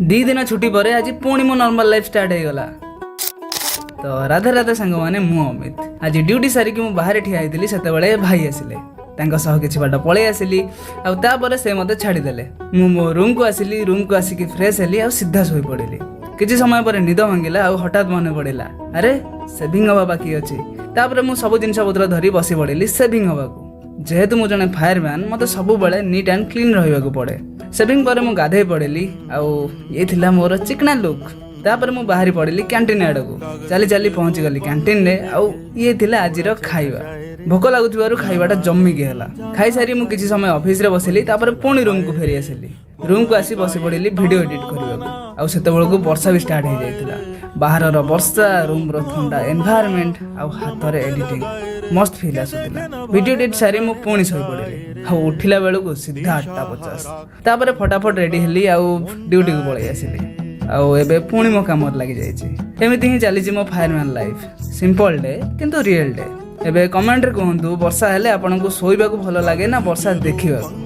दी दिन छुट्टी पर आज पुणी मो नॉर्मल लाइफ स्टार्ट हो गला। तो राधे राधे सांग मैंने मु अमित आज ड्यूटी सारिकी मु बाहर ठिया होती से भाई आसिले कि बाट पलि आसिली आपर से मत छाड़देले मु मो रूम को आसिली रूम को आसिक फ्रेश हेली आ सीधा शोई पड़िली। किछि समय पर निद भांगिला आ हठात मन पड़िला अरे सेविंग हवा बाकी अच्छी तापर मु सब जिनस पत्र धरी बसी पड़िली सेविंग हवा को। जेहेतु मु जने फायरमैन मते सब बेले नीट एंड क्लीन रहिबा पड़े। सेविंग पर मु गाधे पड़िली आउ ये थिला मोर चिकना लुक। तापर मु बाहरी पड़िली कैंटीन आड़ को चली चली पहुंची गली कैंटीन रे आउ ये थिला आजिर खाइबा। भोक लागुथिबारु खाइबाटा जम्मिकी हैला। खाई सारी मु किछि समय ऑफिस रे बसिली तापर पुणी रूम को फेरी आसिली। रूम को आसी बसी पड़िली वीडियो एडिट करबा आउ सेतेबेल को वर्षा भी स्टार्ट हो जाइतिला। बाहर रो वर्षा रूम रो ठंडा एनवायरनमेंट आउ हाथ रे एडिटिंग मस्त फील आसुतिला। वीडियो एडिट सारी मु पुणी सोई पड़िली आउ उठिला बेलू को सीधा 8:50 तापर फटाफट रेडी हेली आउ ड्यूटी को पळै आसिली आउ एबे पुणी मो काम लागि जाइछि। एमिति ही चली मो फायरमैन लाइफ सिंपल डे किंतु रियल डे। एबे कमेंट रे कहंतु वर्षा हेले आपन को सोइबा को भलो लागे ना वर्षा देखिबा को।